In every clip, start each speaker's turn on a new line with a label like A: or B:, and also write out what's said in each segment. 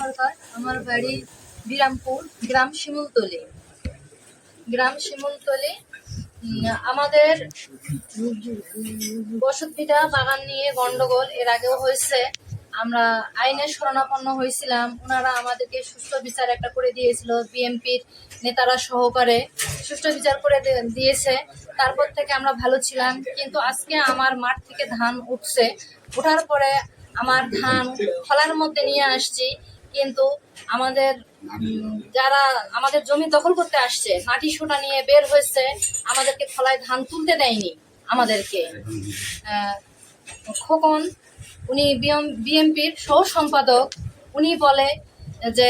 A: সরকার। আমার বাড়ি বিরামপুর, গ্রাম শিমুলতলি। আমাদের বসতভিটা বাগান নিয়ে গন্ডগোল এর আগেও হয়েছে। আমরা আইনের শরণাপন্ন হয়েছিলাম, ওনারা আমাদেরকে সুষ্ঠু বিচার একটা করে দিয়েছিল, বিএনপির নেতারা সহকারে সুষ্ঠু বিচার করে দিয়েছে। তারপর থেকে আমরা ভালো ছিলাম, কিন্তু আজকে আমার মাঠ থেকে ধান উঠছে, ওঠার পরে আমার ধান খলার মধ্যে নিয়ে আসছি, কিন্তু আমাদের যারা আমাদের জমি দখল করতে আসছে মাটি সোটা নিয়ে বের হয়েছে, আমাদেরকে খলায় ধান তুলতে দেয়নি। আমাদেরকে খোকন, উনি বিএনপির সহ সম্পাদক, উনি বলে যে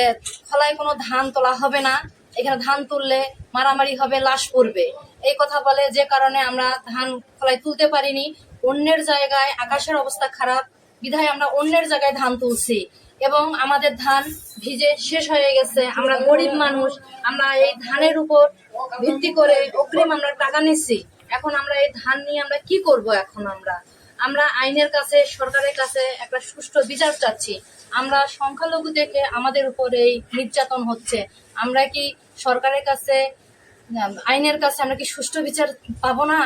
A: খলায় কোনো ধান তোলা হবে না, এখানে ধান তুললে মারামারি হবে, লাশ পড়বে, এই কথা বলে। যে কারণে আমরা ধান খলায় তুলতে পারিনি। অন্যের জায়গায় আকাশের অবস্থা খারাপ বিধায় আমরা অন্যের জায়গায় ধান তুলছি, এবং আমাদের ধান ভিজে শেষ হয়ে গেছে। আমরা গরিব মানুষ, আমরা এই ধানের উপর ভিত্তি করে অগ্রিম আমরা টাকা নিচ্ছি। এখন আমরা এই ধান নিয়ে আমরা কি করব? এখন আমরা আইনের কাছে, সরকারের কাছে একটা সুষ্ঠু বিচার চাচ্ছি। আমরা সংখ্যালঘু দেখে আমাদের উপর এই নির্যাতন হচ্ছে। আমরা কি সরকারের কাছে, আইনের কাছে আমরা কি সুষ্ঠু বিচার পাবো না?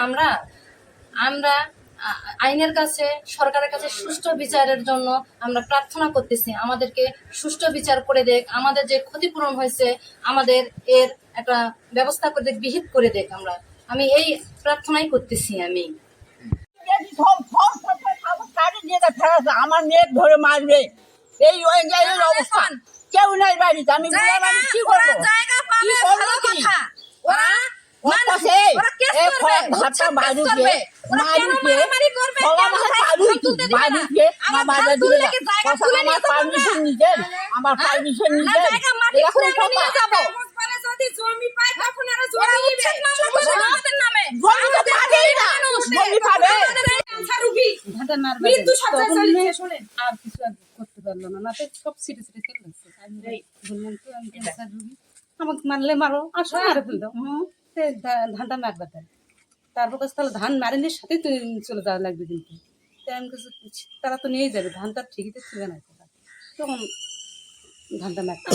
A: আমরা আইনের কাছে, সরকারের কাছে সুষ্ঠু বিচারের জন্য আমরা প্রার্থনা করতেছি, আমাদেরকে সুষ্ঠু বিচার করে দেখ, আমাদের যে ক্ষতিপূরণ হয়েছে আমাদের এর একটা ব্যবস্থা করে দেখ, বিহিত করে দেখ। আমি এই প্রার্থনাই করতেছি।
B: আমার মেয়ে ধরে মারবে, এই অবস্থান, কেউ নাই বাড়িতে, আমি কি করবো? আমার পারমিশন
C: আর কিছু করতে পারলো না, সব ছিটে ছিটে চলে যাচ্ছে। আমাকে মারলে মারো, আসো মারে ফেলতো, ধানটা মারবে। তারপর কাছে তাহলে ধান মারেনির সাথে তুমি চলে যাওয়া লাগবে, কিন্তু আমি কাছে তারা তো নিয়েই যাবে, ধানটা ঠিকই তো ছিবে না, তখন ধানটা মারতে